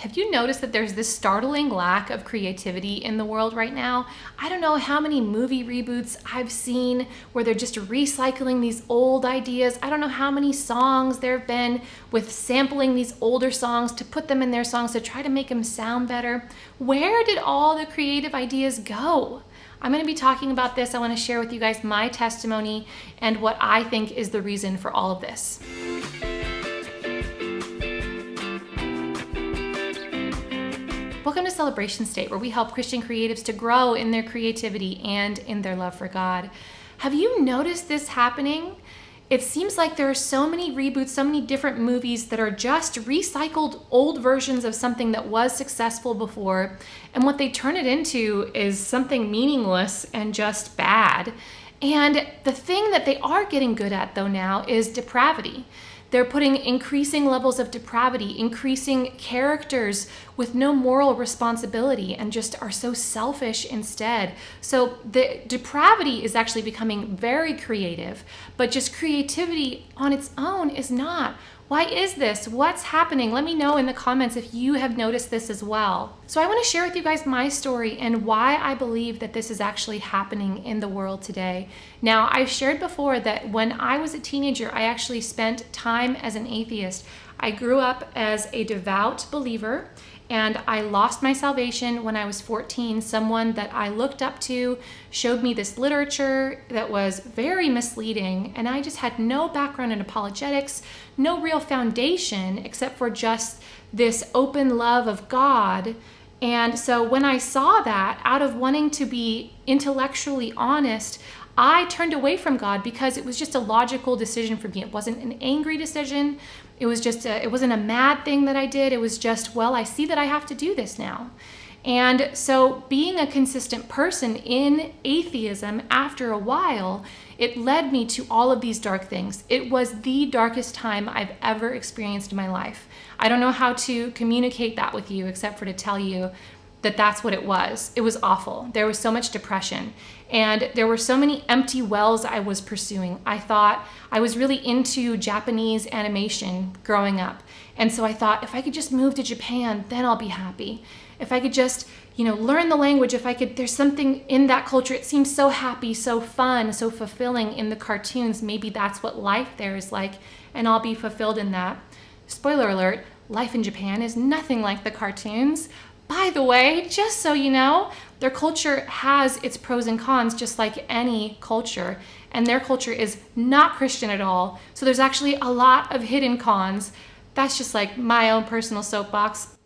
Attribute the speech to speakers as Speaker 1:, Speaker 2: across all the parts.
Speaker 1: Have you noticed that there's this startling lack of creativity in the world right now? I don't know how many movie reboots I've seen where they're just recycling these old ideas. I don't know how many songs there have been with sampling these older songs to put them in their songs to try to make them sound better. Where did all the creative ideas go? I'm going to be talking about this. I want to share with you guys my testimony and what I think is the reason for all of this. Welcome to Celebration State, where we help Christian creatives to grow in their creativity and in their love for God. Have you noticed this happening? It seems like there are so many reboots, so many different movies that are just recycled old versions of something that was successful before, and what they turn it into is something meaningless and just bad. And the thing that they are getting good at, though, now is depravity. They're putting increasing levels of depravity, increasing characters with no moral responsibility, and just are so selfish instead. So the depravity is actually becoming very creative, but just creativity on its own is not. Why is this? What's happening? Let me know in the comments if you have noticed this as well. So I want to share with you guys my story and why I believe that this is actually happening in the world today. Now, I've shared before that when I was a teenager, I actually spent time as an atheist. I grew up as a devout believer, and I lost my salvation when I was 14. Someone that I looked up to showed me this literature that was very misleading, and I just had no background in apologetics, no real foundation except for just this open love of God. And so when I saw that, out of wanting to be intellectually honest, I turned away from God because it was just a logical decision for me. It wasn't an angry decision. It wasn't a mad thing that I did. It was just, well, I see that I have to do this now. And so being a consistent person in atheism, after a while, it led me to all of these dark things. It was the darkest time I've ever experienced in my life. I don't know how to communicate that with you except for to tell you that that's what it was. It was awful. There was so much depression, and there were so many empty wells I was pursuing. I thought I was really into Japanese animation growing up. And so I thought, if I could just move to Japan, then I'll be happy. If I could just, learn the language, there's something in that culture. It seems so happy, so fun, so fulfilling in the cartoons. Maybe that's what life there is like, and I'll be fulfilled in that. Spoiler alert, life in Japan is nothing like the cartoons. By the way, just so you know, their culture has its pros and cons, just like any culture, and their culture is not Christian at all. So there's actually a lot of hidden cons. That's just like my own personal soapbox.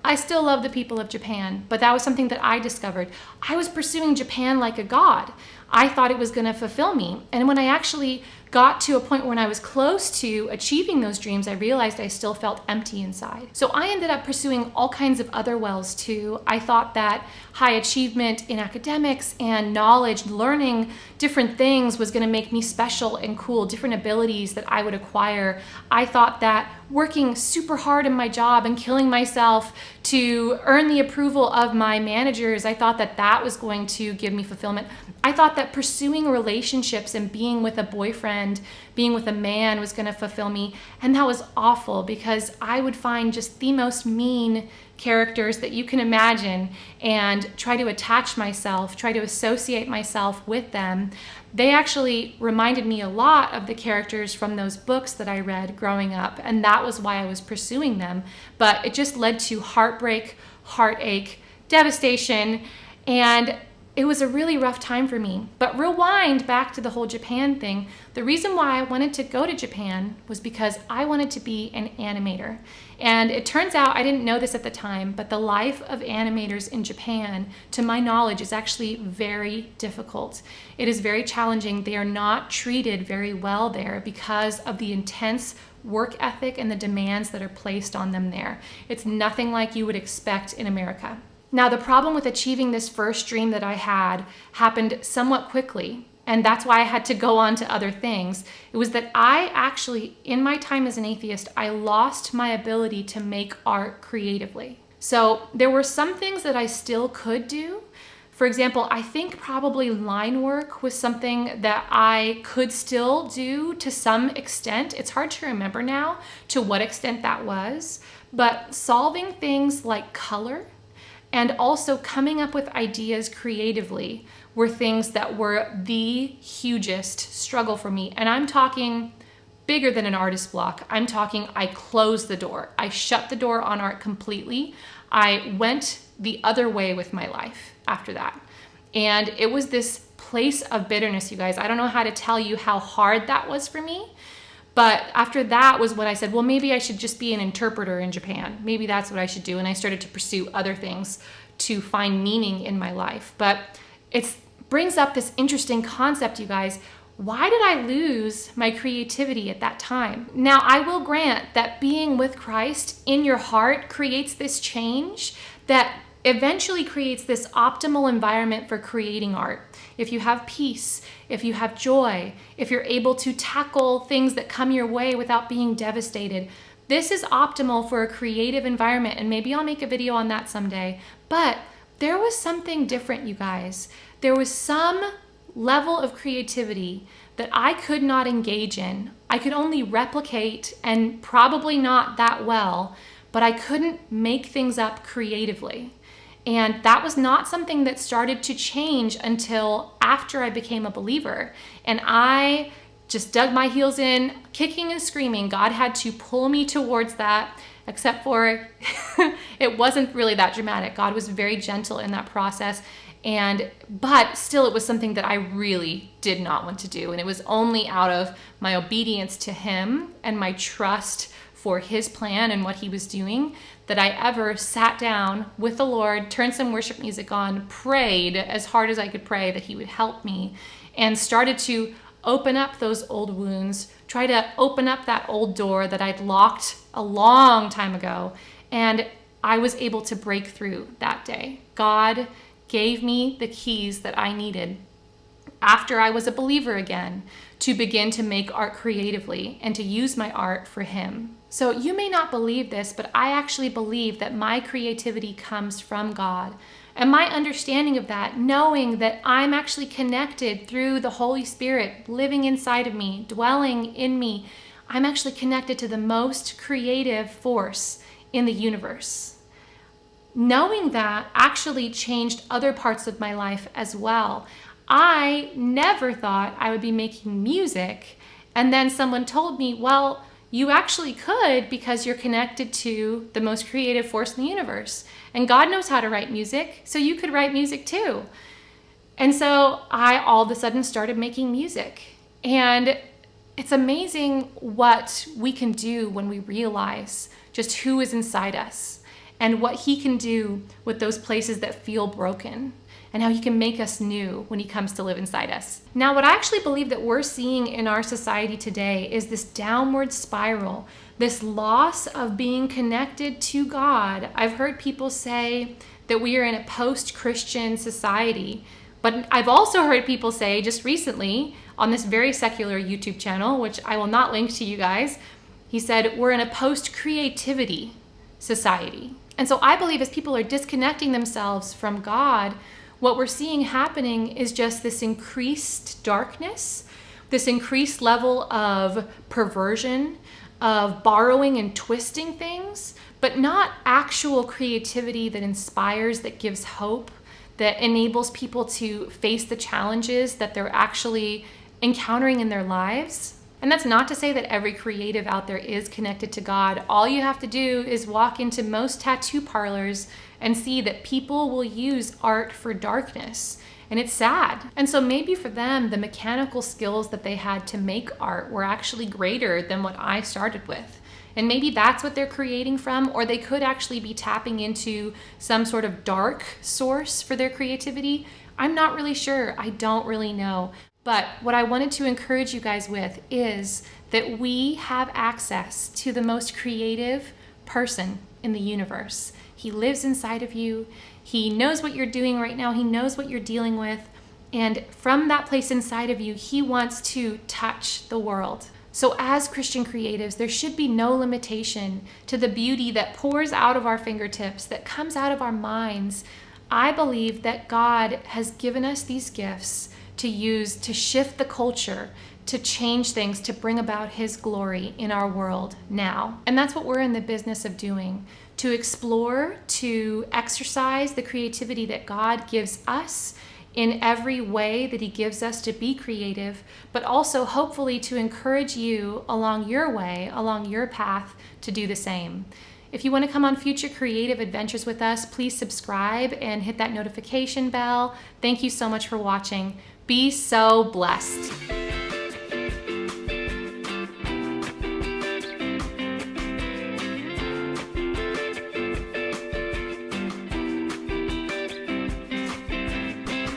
Speaker 1: I still love the people of Japan, but that was something that I discovered. I was pursuing Japan like a god. I thought it was going to fulfill me. And when I actually got to a point when I was close to achieving those dreams, I realized I still felt empty inside. So I ended up pursuing all kinds of other wells too. I thought that high achievement in academics and knowledge, learning different things was going to make me special and cool, different abilities that I would acquire. I thought that working super hard in my job and killing myself to earn the approval of my managers, I thought that that was going to give me fulfillment. I thought that pursuing relationships and being with a boyfriend, being with a man was going to fulfill me. And that was awful because I would find just the most mean characters that you can imagine and try to attach myself, try to associate myself with them. They actually reminded me a lot of the characters from those books that I read growing up, and that was why I was pursuing them. But it just led to heartbreak, heartache, devastation, and it was a really rough time for me. But rewind back to the whole Japan thing. The reason why I wanted to go to Japan was because I wanted to be an animator. And it turns out, I didn't know this at the time, but the life of animators in Japan, to my knowledge, is actually very difficult. It is very challenging. They are not treated very well there because of the intense work ethic and the demands that are placed on them there. It's nothing like you would expect in America. Now, the problem with achieving this first dream that I had happened somewhat quickly, and that's why I had to go on to other things. It was that I actually, in my time as an atheist, I lost my ability to make art creatively. So there were some things that I still could do. For example, I think probably line work was something that I could still do to some extent. It's hard to remember now to what extent that was. But solving things like color and also coming up with ideas creatively were things that were the hugest struggle for me. And I'm talking bigger than an artist block. I'm talking I closed the door. I shut the door on art completely. I went the other way with my life after that. And it was this place of bitterness, you guys. I don't know how to tell you how hard that was for me. But after that was when I said, well, maybe I should just be an interpreter in Japan. Maybe that's what I should do. And I started to pursue other things to find meaning in my life. But it brings up this interesting concept, you guys. Why did I lose my creativity at that time? Now, I will grant that being with Christ in your heart creates this change that eventually creates this optimal environment for creating art. If you have peace, if you have joy, if you're able to tackle things that come your way without being devastated, this is optimal for a creative environment. And maybe I'll make a video on that someday. But there was something different, you guys. There was some level of creativity that I could not engage in. I could only replicate, and probably not that well, but I couldn't make things up creatively. And that was not something that started to change until after I became a believer. And I just dug my heels in, kicking and screaming. God had to pull me towards that, except for it wasn't really that dramatic. God was very gentle in that process. But still, it was something that I really did not want to do. And it was only out of my obedience to Him and my trust for His plan and what He was doing that I ever sat down with the Lord, turned some worship music on, prayed as hard as I could pray that He would help me, and started to open up those old wounds, try to open up that old door that I'd locked a long time ago. And I was able to break through that day. God gave me the keys that I needed after I was a believer again to begin to make art creatively and to use my art for Him. So you may not believe this, but I actually believe that my creativity comes from God. And my understanding of that, knowing that I'm actually connected through the Holy Spirit living inside of me, dwelling in me, I'm actually connected to the most creative force in the universe. Knowing that actually changed other parts of my life as well. I never thought I would be making music, and then someone told me, well, you actually could because you're connected to the most creative force in the universe. And God knows how to write music, so you could write music too. And so I all of a sudden started making music. And it's amazing what we can do when we realize just who is inside us and what He can do with those places that feel broken, and how He can make us new when He comes to live inside us. Now, what I actually believe that we're seeing in our society today is this downward spiral, this loss of being connected to God. I've heard people say that we are in a post-Christian society, but I've also heard people say just recently on this very secular YouTube channel, which I will not link to you guys, he said, we're in a post-creativity society. And so I believe as people are disconnecting themselves from God, what we're seeing happening is just this increased darkness, this increased level of perversion, of borrowing and twisting things, but not actual creativity that inspires, that gives hope, that enables people to face the challenges that they're actually encountering in their lives. And that's not to say that every creative out there is connected to God. All you have to do is walk into most tattoo parlors and see that people will use art for darkness. And it's sad. And so maybe for them, the mechanical skills that they had to make art were actually greater than what I started with. And maybe that's what they're creating from, or they could actually be tapping into some sort of dark source for their creativity. I'm not really sure. I don't really know. But what I wanted to encourage you guys with is that we have access to the most creative person in the universe. He lives inside of you. He knows what you're doing right now. He knows what you're dealing with. And from that place inside of you, He wants to touch the world. So as Christian creatives, there should be no limitation to the beauty that pours out of our fingertips, that comes out of our minds. I believe that God has given us these gifts to use to shift the culture, to change things, to bring about His glory in our world now. And that's what we're in the business of doing, to explore, to exercise the creativity that God gives us in every way that He gives us to be creative, but also hopefully to encourage you along your way, along your path, to do the same. If you want to come on future creative adventures with us, please subscribe and hit that notification bell. Thank you so much for watching. Be so blessed.